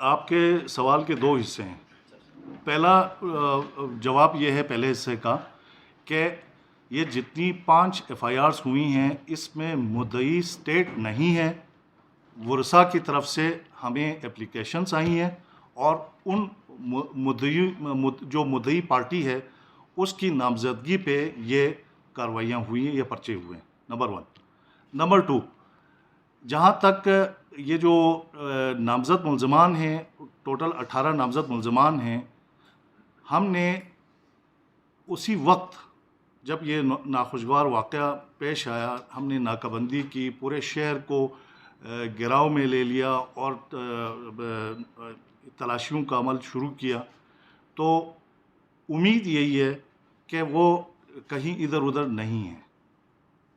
آپ کے سوال کے دو حصے ہیں. پہلا جواب یہ ہے پہلے حصے کا کہ یہ جتنی 5 FIRs ہوئی ہیں اس میں مدعی اسٹیٹ نہیں ہے. ورثاء کی طرف سے ہمیں اپلیکیشنز آئی ہیں اور ان جو مدعی پارٹی ہے اس کی نامزدگی پہ یہ کارروائیاں ہوئی ہیں، یہ پرچے ہوئے ہیں. نمبر 1. نمبر 2، جہاں تک یہ جو نامزد ملزمان ہیں، ٹوٹل 18 نامزد ملزمان ہیں، ہم نے اسی وقت جب یہ ناخوشگوار واقعہ پیش آیا ہم نے ناکہ بندی کی، پورے شہر کو گھیراؤ میں لے لیا اور تلاشیوں کا عمل شروع کیا. تو امید یہی ہے کہ وہ کہیں ادھر ادھر نہیں ہے.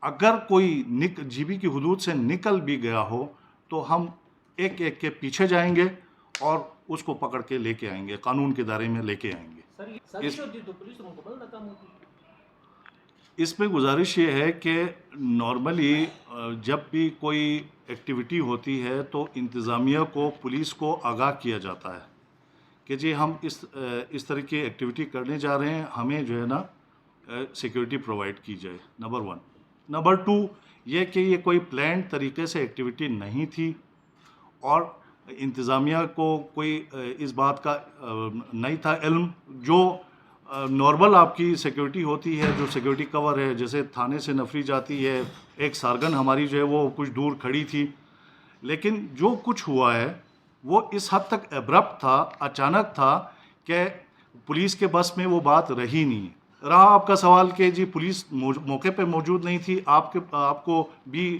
اگر کوئی جی بی کی حدود سے نکل بھی گیا ہو تو ہم ایک ایک کے پیچھے جائیں گے اور اس کو پکڑ کے لے کے آئیں گے، قانون کے دائرے میں لے کے آئیں گے. اس میں گزارش یہ ہے کہ نارملی جب بھی کوئی ایکٹیویٹی ہوتی ہے تو انتظامیہ کو، پولیس کو آگاہ کیا جاتا ہے کہ جی ہم اس طرح کی ایکٹیویٹی کرنے جا رہے ہیں، ہمیں جو ہے نا سیکیورٹی پرووائڈ کی جائے. نمبر 1. نمبر 2 یہ کہ یہ کوئی پلانڈ طریقے سے ایکٹیویٹی نہیں تھی اور انتظامیہ کو کوئی اس بات کا نہیں تھا علم. جو نارمل آپ کی سیکیورٹی ہوتی ہے، جو سیکیورٹی کور ہے، جیسے تھانے سے نفری جاتی ہے، ایک سارگن ہماری جو ہے وہ کچھ دور کھڑی تھی، لیکن جو کچھ ہوا ہے وہ اس حد تک ایبرپٹ تھا، اچانک تھا کہ پولیس کے بس میں وہ بات رہی نہیں. رہا آپ کا سوال کہ جی پولیس موقع پہ موجود نہیں تھی، آپ کو بھی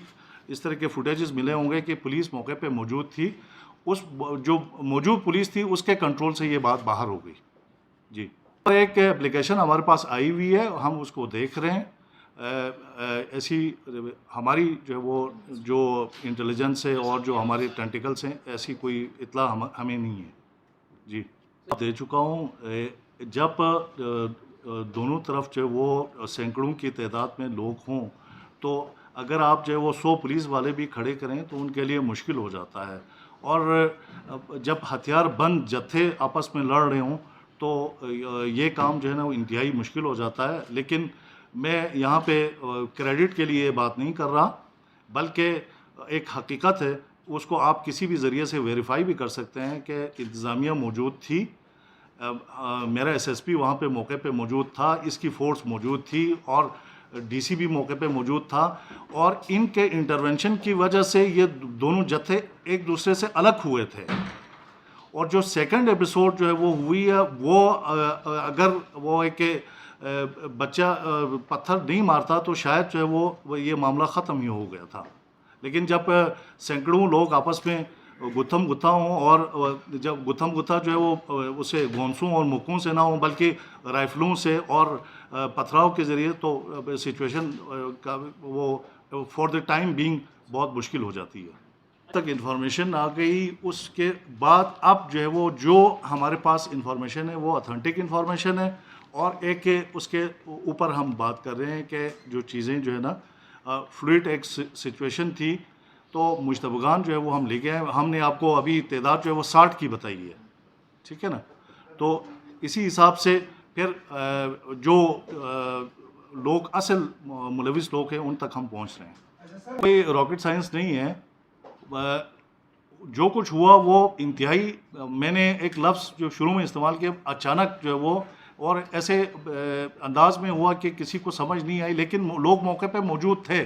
اس طرح کے فوٹیجز ملے ہوں گے کہ پولیس موقع پہ موجود تھی. اس جو موجود پولیس تھی اس کے کنٹرول سے یہ بات باہر ہو گئی. جی ایک اپلیکیشن ہمارے پاس آئی ہوئی ہے، ہم اس کو دیکھ رہے ہیں. ایسی ہماری جو ہے وہ جو انٹیلیجنس ہے اور جو ہمارے ٹینٹیکلس ہیں، ایسی کوئی اطلاع ہمیں نہیں ہے. جی دے چکا ہوں. جب دونوں طرف جو ہے وہ سینکڑوں کی تعداد میں لوگ ہوں تو اگر آپ جو ہے وہ 100 پولیس والے بھی کھڑے کریں تو ان کے لیے مشکل ہو جاتا ہے. اور جب ہتھیار بند جتھے آپس میں لڑ رہے ہوں تو یہ کام جو ہے نا وہ انتہائی مشکل ہو جاتا ہے. لیکن میں یہاں پہ کریڈٹ کے لیے بات نہیں کر رہا، بلکہ ایک حقیقت ہے، اس کو آپ کسی بھی ذریعے سے ویریفائی بھی کر سکتے ہیں کہ انتظامیہ موجود تھی. میرا SSP وہاں پہ موقع پہ موجود تھا، اس کی فورس موجود تھی اور DC بھی موقع پہ موجود تھا، اور ان کے انٹرونشن کی وجہ سے یہ دونوں جتھے ایک دوسرے سے الگ ہوئے تھے. اور جو سیکنڈ ایپیسوڈ جو ہے وہ ہوئی ہے، وہ اگر وہ ایک بچہ پتھر نہیں مارتا تو شاید جو ہے وہ یہ معاملہ ختم ہی ہو گیا تھا. لیکن جب سینکڑوں لوگ آپس میں گتھم گتھا ہوں، اور جب گتھم گتھا جو ہے وہ اسے گونسوں اور مکوں سے نہ ہوں بلکہ رائفلوں سے اور پتھراؤ کے ذریعے، تو سچویشن کا وہ فار دا ٹائم بینگ بہت مشکل ہو جاتی ہے. تک انفارمیشن آ گئی، اس کے بعد اب جو ہے وہ جو ہمارے پاس انفارمیشن ہے وہ اتھینٹک انفارمیشن ہے. اور ایک اس کے اوپر ہم بات کر رہے ہیں کہ جو چیزیں جو ہے نا فلوئڈ ایک سچویشن تھی، تو مشتبگان جو ہے وہ ہم لے گئے ہیں. ہم نے آپ کو ابھی تعداد جو ہے وہ 60 کی بتائی ہے، ٹھیک ہے نا. تو اسی حساب سے پھر جو لوگ اصل ملوث لوگ ہیں ان تک ہم پہنچ رہے ہیں. کوئی راکٹ سائنس نہیں ہے. جو کچھ ہوا وہ انتہائی، میں نے ایک لفظ جو شروع میں استعمال کیا، اچانک جو ہے وہ، اور ایسے انداز میں ہوا کہ کسی کو سمجھ نہیں آئی، لیکن لوگ موقع پہ موجود تھے.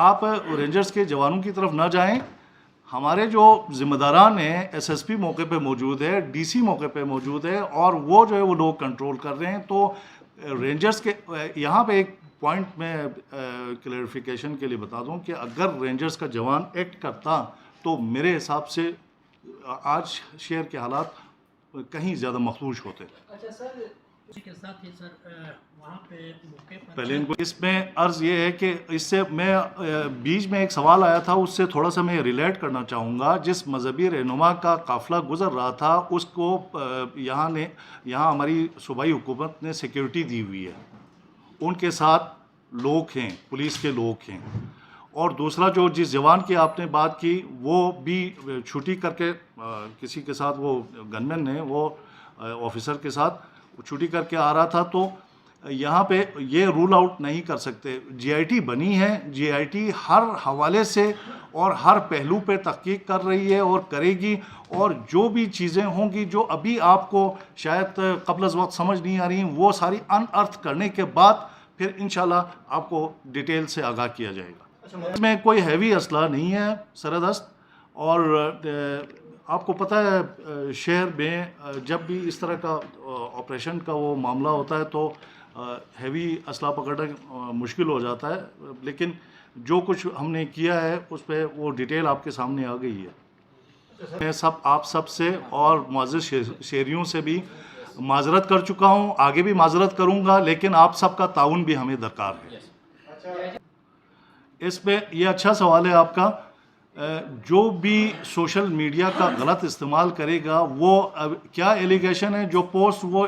آپ رینجرز کے جوانوں کی طرف نہ جائیں. ہمارے جو ذمہ داران ہیں، SSP موقع پہ موجود ہے، DC موقع پہ موجود ہے، اور وہ جو ہے وہ لوگ کنٹرول کر رہے ہیں. تو رینجرز کے یہاں پہ ایک پوائنٹ میں کلیئرفیکیشن کے لیے بتا دوں کہ اگر رینجرز کا جوان ایکٹ کرتا تو میرے حساب سے آج شہر کے حالات کہیں زیادہ مخدوش ہوتے. پہلے ان کو اس میں عرض یہ ہے کہ اس سے میں بیچ میں ایک سوال آیا تھا، اس سے تھوڑا سا میں ریلیٹ کرنا چاہوں گا. جس مذہبی رہنما کا قافلہ گزر رہا تھا اس کو یہاں ہماری صوبائی حکومت نے سیکیورٹی دی ہوئی ہے. ان کے ساتھ لوگ ہیں، پولیس کے لوگ ہیں، اور دوسرا جو جس جوان کی آپ نے بات کی وہ بھی چھٹی کر کے کسی کے ساتھ وہ گن مین نے وہ آفیسر کے ساتھ چھٹی کر کے آ رہا تھا. تو یہاں پہ یہ رول آؤٹ نہیں کر سکتے. جی آئی ٹی بنی ہے, جی آئی ٹی ہر حوالے سے اور ہر پہلو پہ تحقیق کر رہی ہے اور کرے گی, اور جو بھی چیزیں ہوں گی جو ابھی آپ کو شاید قبل از وقت سمجھ نہیں آ رہی ہیں وہ ساری ان ارتھ کرنے کے بعد پھر انشاءاللہ آپ کو ڈیٹیل سے آگاہ کیا جائے گا. اس میں کوئی ہیوی اسلحہ نہیں ہے سردست, اور آپ کو پتہ ہے شہر میں جب بھی اس طرح کا آپریشن کا وہ معاملہ ہوتا ہے تو ہیوی اسلحہ پکڑنا مشکل ہو جاتا ہے, لیکن جو کچھ ہم نے کیا ہے اس پہ وہ ڈیٹیل آپ کے سامنے آ گئی ہے. میں آپ سب سے اور معزز شہریوں سے بھی معذرت کر چکا ہوں, آگے بھی معذرت کروں گا, لیکن آپ سب کا تعاون بھی ہمیں درکار ہے. اس پہ یہ اچھا سوال ہے آپ کا. جو بھی سوشل میڈیا کا غلط استعمال کرے گا وہ کیا ایلیگیشن ہے, جو پوسٹ وہ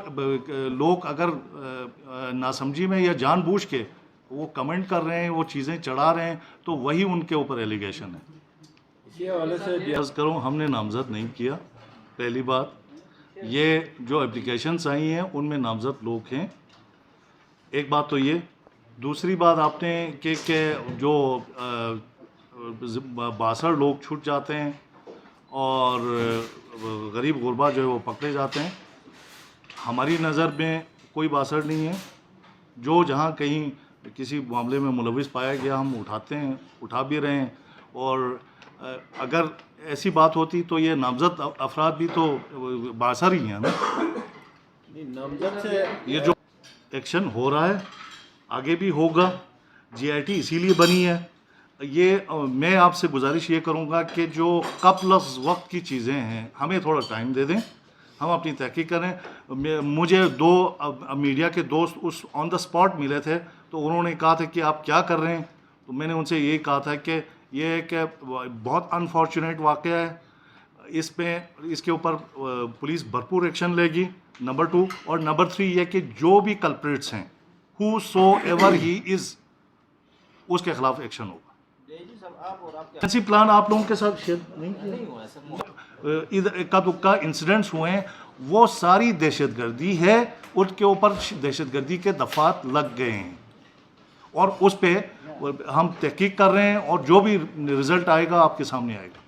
لوگ اگر ناسمجھی میں یا جان بوجھ کے وہ کمنٹ کر رہے ہیں, وہ چیزیں چڑھا رہے ہیں, تو وہی ان کے اوپر ایلیگیشن ہے. اسی حوالے سے عرض کروں ہم نے نامزد نہیں کیا. پہلی بات یہ جو اپلیکیشنس آئی ہیں ان میں نامزد لوگ ہیں, ایک بات تو یہ. دوسری بات آپ نے کہ جو 62 لوگ چھوٹ جاتے ہیں اور غریب غربا جو ہے وہ پکڑے جاتے ہیں, ہماری نظر میں کوئی 62 نہیں ہے. جو جہاں کہیں کسی معاملے میں ملوث پایا گیا ہم اٹھاتے ہیں, اٹھا بھی رہے ہیں, اور اگر ایسی بات ہوتی تو یہ نامزد افراد بھی تو 62 ہی ہیں نا. یہ جو ایکشن ہو رہا ہے آگے بھی ہوگا. جی آئی ٹی اسی لیے بنی ہے. یہ میں آپ سے گزارش یہ کروں گا کہ جو قبل از وقت کی چیزیں ہیں ہمیں تھوڑا ٹائم دے دیں, ہم اپنی تحقیق کریں. مجھے 2 میڈیا کے دوست اس آن دا اسپاٹ ملے تھے, تو انہوں نے کہا تھا کہ آپ کیا کر رہے ہیں, تو میں نے ان سے یہی کہا تھا کہ یہ ایک بہت انفارچونیٹ واقعہ ہے, اس کے اوپر پولیس بھرپور ایکشن لے گی, نمبر 2. اور نمبر 3 یہ کہ جو بھی کلپریٹس ہیں ہو سو ایور ہی از, اس کے خلاف ایکشن ہوگا. ایسی پلان آپ لوگوں کے ساتھ شیئر نہیں کیا. اکا دکا انسیڈنٹس ہوئے ہیں, وہ ساری دہشت گردی ہے, ان کے اوپر دہشت گردی کے دفعات لگ گئے ہیں, اور اس پہ ہم تحقیق کر رہے ہیں, اور جو بھی رزلٹ آئے گا آپ کے سامنے آئے گا.